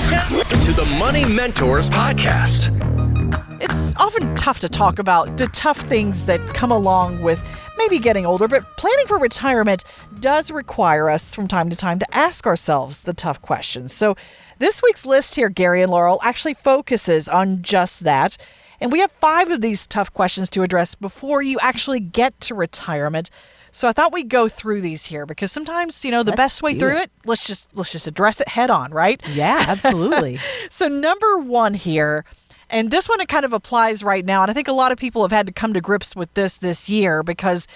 to the Money Mentors Podcast. It's often tough to talk about the tough things that come along with maybe getting older, but planning for retirement does require us from time to time to ask ourselves the tough questions. So this week's list here, Gary and Laurel, actually focuses on just that. And we have 5 of these tough questions to address before you actually get to retirement. So I thought we'd go through these here because sometimes, the best way through it, let's just address it head on, right? Yeah, absolutely. So number 1 here, and this one, it kind of applies right now. And I think a lot of people have had to come to grips with this year because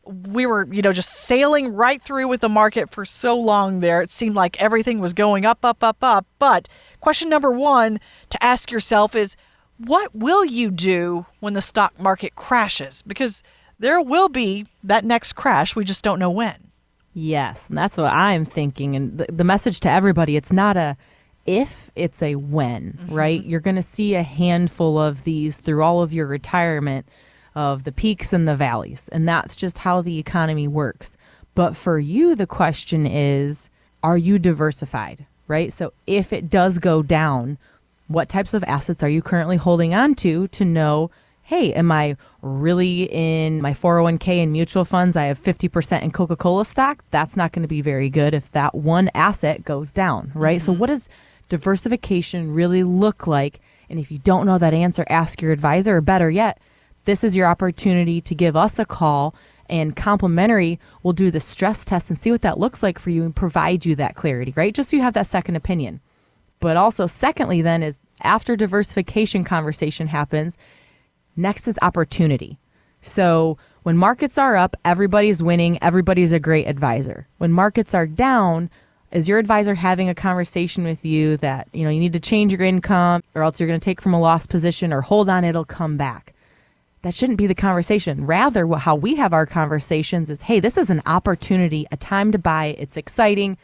we were, just sailing right through with the market for so long there. It seemed like everything was going up, up, up, up. But question number 1 to ask yourself is, what will you do when the stock market crashes? Because there will be that next crash. We just don't know when. Yes, and that's what I'm thinking. And the message to everybody, it's not a if, it's a when, right? You're going to see a handful of these through all of your retirement of the peaks and the valleys. And that's just how the economy works. But for you, the question is, are you diversified, right? So if it does go down, what types of assets are you currently holding on to know, hey, am I really in my 401k and mutual funds? I have 50% in Coca-Cola stock. That's not going to be very good if that one asset goes down, right? So what does diversification really look like? And if you don't know that answer, ask your advisor, or better yet, this is your opportunity to give us a call, and complimentary, we'll do the stress test and see what that looks like for you and provide you that clarity, right? Just so you have that second opinion. But also, secondly, then, is after diversification conversation happens, next is opportunity. So when markets are up, everybody's winning. Everybody's a great advisor. When markets are down, is your advisor having a conversation with you that, you need to change your income or else you're going to take from a lost position, or hold on, it'll come back? That shouldn't be the conversation. Rather, how we have our conversations is, hey, this is an opportunity, a time to buy. It's exciting.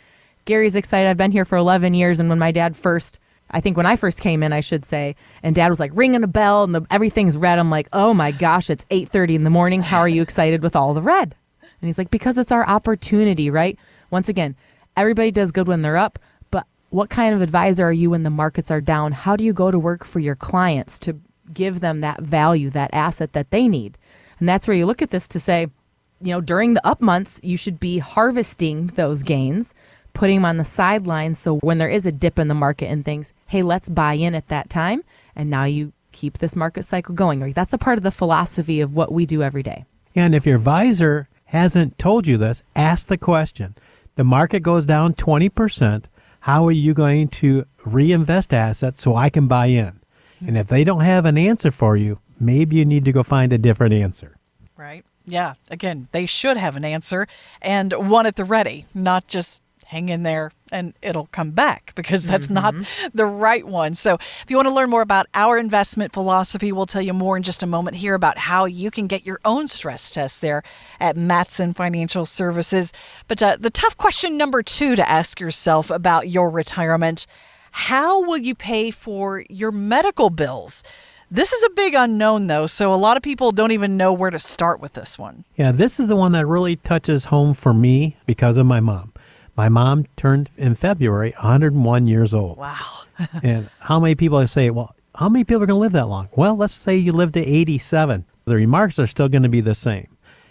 Gary's excited. I've been here for 11 years. And when my dad when I first came in, I should say, and Dad was like ringing a bell and everything's red. I'm like, oh my gosh, it's 8:30 in the morning. How are you excited with all the red? And he's like, because it's our opportunity, right? Once again, everybody does good when they're up, but what kind of advisor are you when the markets are down? How do you go to work for your clients to give them that value, that asset that they need? And that's where you look at this to say, during the up months, you should be harvesting those gains, putting them on the sidelines. So when there is a dip in the market and things, hey, let's buy in at that time. And now you keep this market cycle going. Right? That's a part of the philosophy of what we do every day. And if your advisor hasn't told you this, ask the question. The market goes down 20%. How are you going to reinvest assets so I can buy in? And if they don't have an answer for you, maybe you need to go find a different answer. Right. Yeah. Again, they should have an answer and one at the ready, not just hang in there and it'll come back, because that's not the right one. So if you want to learn more about our investment philosophy, we'll tell you more in just a moment here about how you can get your own stress test there at Matson Financial Services. But the tough question number 2 to ask yourself about your retirement: how will you pay for your medical bills? This is a big unknown, though, so a lot of people don't even know where to start with this one. Yeah, this is the one that really touches home for me because of my mom. My mom turned in February 101 years old. Wow. And how many people say, well, how many people are going to live that long? Well, let's say you live to 87. The remarks are still going to be the same.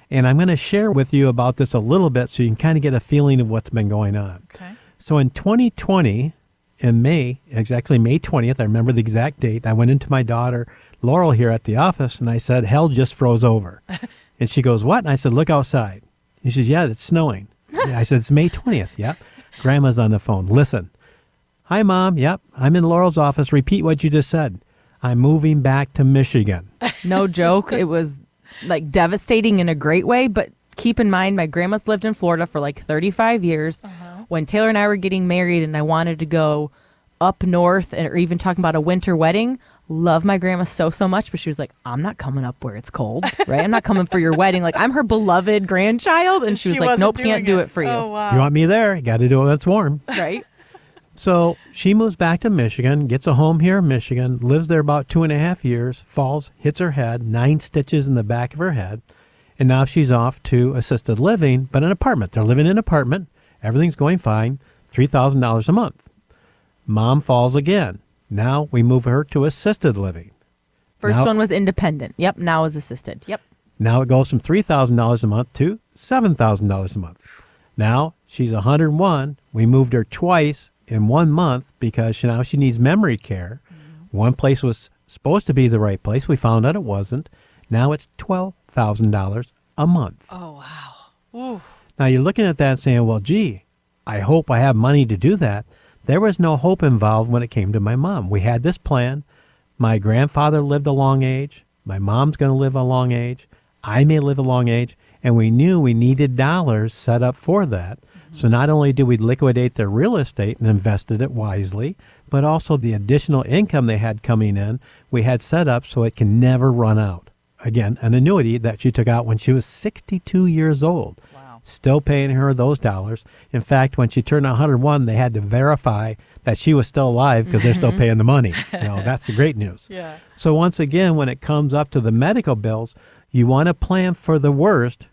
And I'm going to share with you about this a little bit so you can kind of get a feeling of what's been going on. Okay. So in 2020, in May, exactly May 20th, I remember the exact date, I went into my daughter, Laurel, here at the office, and I said, hell just froze over. And she goes, what? And I said, look outside. And she says, yeah, it's snowing. Yeah, I said, it's May 20th. Yep. Grandma's on the phone. Listen. Hi, Mom. Yep. I'm in Laurel's office. Repeat what you just said. I'm moving back to Michigan. No joke. It was like devastating in a great way. But keep in mind, my grandma's lived in Florida for like 35 years. When Taylor and I were getting married and I wanted to go up north, or even talking about a winter wedding, love my grandma so much, but she was like, I'm not coming up where it's cold, right? I'm not coming for your wedding. Like, I'm her beloved grandchild. And she was like, nope, can't do it for you. Oh, wow. If you want me there, you got to do it when it's warm. Right? So she moves back to Michigan, gets a home here in Michigan, lives there about 2.5 years, falls, hits her head, 9 stitches in the back of her head. And now she's off to assisted living, but an apartment. They're living in an apartment. Everything's going fine, $3,000 a month. Mom falls again. Now we move her to assisted living. First Now- one was independent. Yep. Now is assisted. Yep. Now it goes from $3,000 a month to $7,000 a month. Now she's 101. We moved her twice in 1 month because now she needs memory care. One place was supposed to be the right place. We found out it wasn't. Now it's $12,000 a month. Oh, wow. Ooh. Now you're looking at that and saying, well, gee, I hope I have money to do that. There was no hope involved when it came to my mom. We had this plan. My grandfather lived a long age. My mom's going to live a long age. I may live a long age. And we knew we needed dollars set up for that. So not only did we liquidate their real estate and invested it wisely, but also the additional income they had coming in, we had set up so it can never run out. Again, an annuity that she took out when she was 62 years old. Wow. Still paying her those dollars. In fact, when she turned 101, they had to verify that she was still alive because they're still paying the money. That's the great news. Yeah. So once again, when it comes up to the medical bills, you want to plan for the worst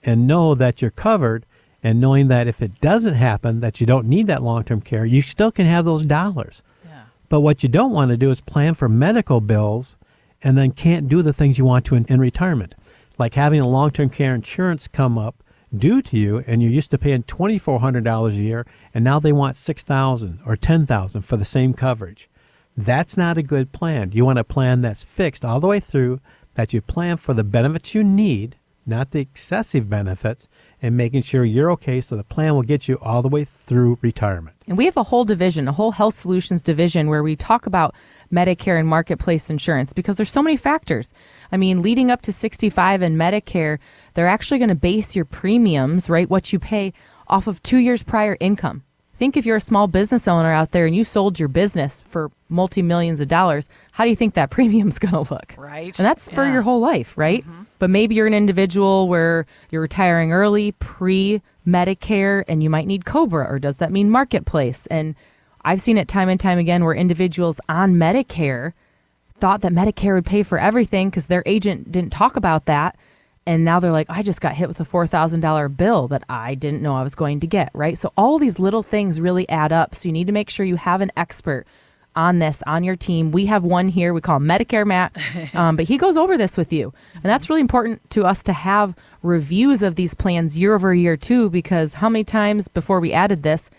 and know that you're covered, and knowing that if it doesn't happen, that you don't need that long-term care, you still can have those dollars. Yeah. But what you don't want to do is plan for medical bills and then can't do the things you want to in retirement, like having a long-term care insurance come up due to you, and you're used to paying $2,400 a year, and now they want $6,000 or $10,000 for the same coverage. That's not a good plan. You want a plan that's fixed all the way through, that you plan for the benefits you need, not the excessive benefits, and making sure you're okay so the plan will get you all the way through retirement. And we have a whole division, a whole health solutions division where we talk about Medicare and marketplace insurance because there's so many factors. I mean, leading up to 65 and Medicare, they're actually going to base your premiums, right, what you pay off of 2 years prior income. Think if you're a small business owner out there and you sold your business for multi-millions of dollars, how do you think that premium's going to look? Right. And that's for Yeah. your whole life, right? But maybe you're an individual where you're retiring early, pre-Medicare, and you might need COBRA, or does that mean marketplace? And I've seen it time and time again where individuals on Medicare thought that Medicare would pay for everything because their agent didn't talk about that. And now they're like, I just got hit with a $4,000 bill that I didn't know I was going to get, right? So all these little things really add up. So you need to make sure you have an expert on this on your team. We have one here. We call him Medicare Matt, but he goes over this with you. And that's really important to us to have reviews of these plans year over year too, because how many times before we added this,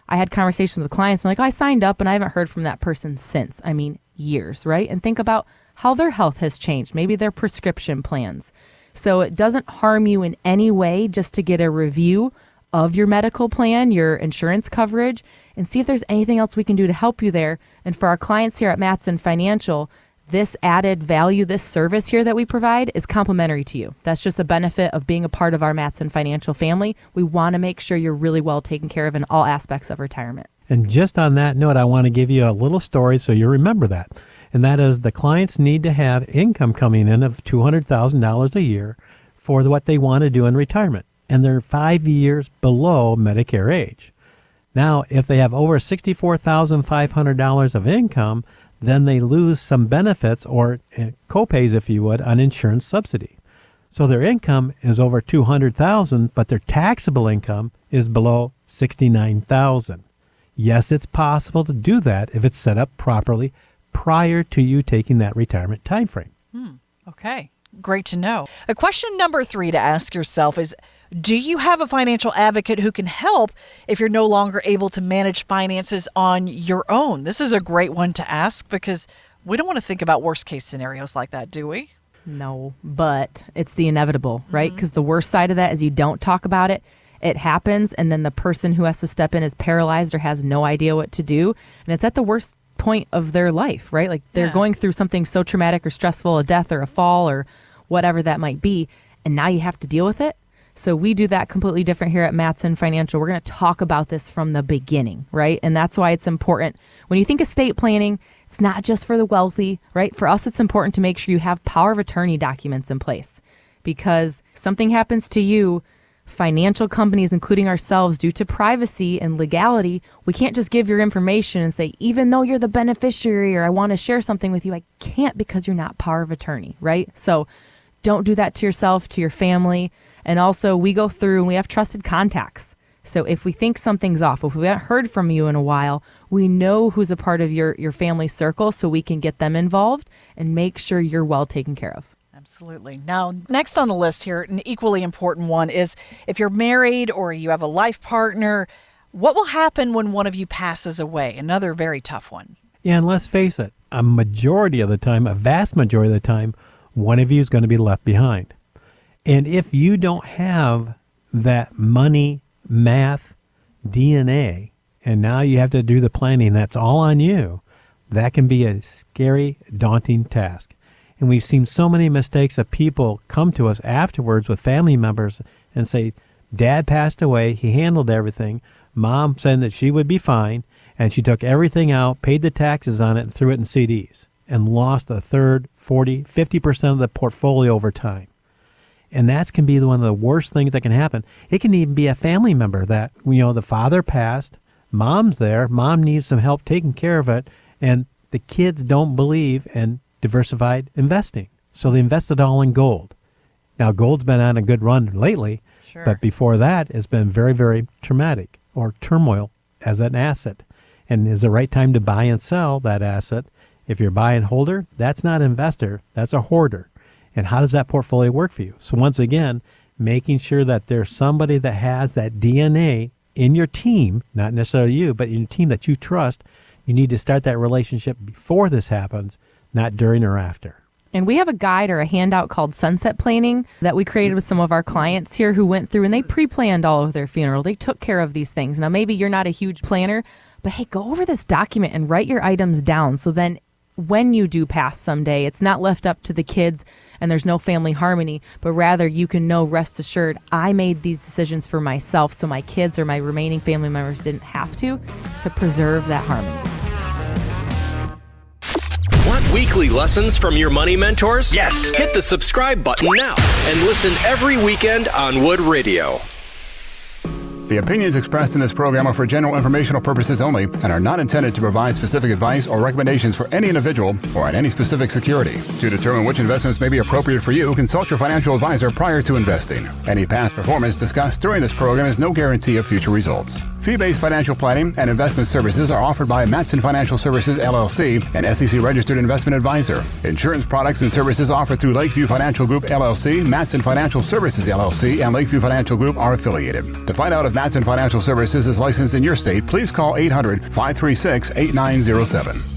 I had conversations with clients and like, I signed up and I haven't heard from that person since. I mean, years, right? And think about how their health has changed, maybe their prescription plans. So it doesn't harm you in any way just to get a review of your medical plan, your insurance coverage, and see if there's anything else we can do to help you there. And for our clients here at Mattson Financial, this added value, this service here that we provide is complimentary to you. That's just a benefit of being a part of our Mattson Financial family. We want to make sure you're really well taken care of in all aspects of retirement. And just on that note, I want to give you a little story so you remember that. And that is the clients need to have income coming in of $200,000 a year for what they want to do in retirement. And they're 5 years below Medicare age. Now, if they have over $64,500 of income, then they lose some benefits or copays, if you would, on insurance subsidy. So their income is over $200,000, but their taxable income is below $69,000. Yes, it's possible to do that if it's set up properly prior to you taking that retirement time frame. Okay, great to know. A question number 3 to ask yourself is, do you have a financial advocate who can help if you're no longer able to manage finances on your own? This is a great one to ask because we don't want to think about worst case scenarios like that, do we? No, but it's the inevitable, right? Because the worst side of that is you don't talk about it. It happens, and then the person who has to step in is paralyzed or has no idea what to do. And it's at the worst point of their life, right? Like they're going through something so traumatic or stressful, a death or a fall or whatever that might be. And now you have to deal with it. So we do that completely different here at Mattson Financial. We're going to talk about this from the beginning, right? And that's why it's important. When you think estate planning, it's not just for the wealthy, right? For us, it's important to make sure you have power of attorney documents in place because if something happens to you, financial companies, including ourselves, due to privacy and legality, we can't just give your information and say, even though you're the beneficiary or I want to share something with you, I can't because you're not power of attorney, right? So don't do that to yourself, to your family. And also we go through and we have trusted contacts So if we think something's off, if we haven't heard from you in a while, we know who's a part of your family circle so we can get them involved and make sure you're well taken care of. Absolutely. Now, next on the list here, an equally important one is if you're married or you have a life partner, what will happen when one of you passes away? Another very tough one. Yeah, and let's face it, a majority of the time, a vast majority of the time, one of you is going to be left behind. And if you don't have that money, math, DNA, and now you have to do the planning, that's all on you, that can be a scary, daunting task. And we've seen so many mistakes of people come to us afterwards with family members and say, Dad passed away, he handled everything, Mom said that she would be fine, and she took everything out, paid the taxes on it, and threw it in CDs, and lost a third, 40, 50% of the portfolio over time. And that can be one of the worst things that can happen. It can even be a family member that, the father passed, Mom's there, Mom needs some help taking care of it, and the kids don't believe in diversified investing. So they invested all in gold. Now, gold's been on a good run lately, Sure. but before that, it's been very, very traumatic or turmoil as an asset. And is the right time to buy and sell that asset? If you're buy and holder, that's not an investor, that's a hoarder. And how does that portfolio work for you? So once again, making sure that there's somebody that has that DNA in your team, not necessarily you, but in your team that you trust. You need to start that relationship before this happens, not during or after. And we have a guide or a handout called Sunset Planning that we created with some of our clients here who went through and they pre-planned all of their funeral. They took care of these things. Now, maybe you're not a huge planner, but hey, go over this document and write your items down. So then when you do pass someday, it's not left up to the kids and there's no family harmony, but rather you can know, rest assured, I made these decisions for myself so my kids or my remaining family members didn't have to preserve that harmony. Want weekly lessons from your money mentors? Yes. Hit the subscribe button now and listen every weekend on Wood Radio. The opinions expressed in this program are for general informational purposes only and are not intended to provide specific advice or recommendations for any individual or on any specific security. To determine which investments may be appropriate for you, consult your financial advisor prior to investing. Any past performance discussed during this program is no guarantee of future results. Fee-based financial planning and investment services are offered by Matson Financial Services, LLC, an SEC-registered investment advisor. Insurance products and services offered through Lakeview Financial Group, LLC, Matson Financial Services, LLC, and Lakeview Financial Group are affiliated. To find out if Matson Financial Services is licensed in your state, please call 800-536-8907.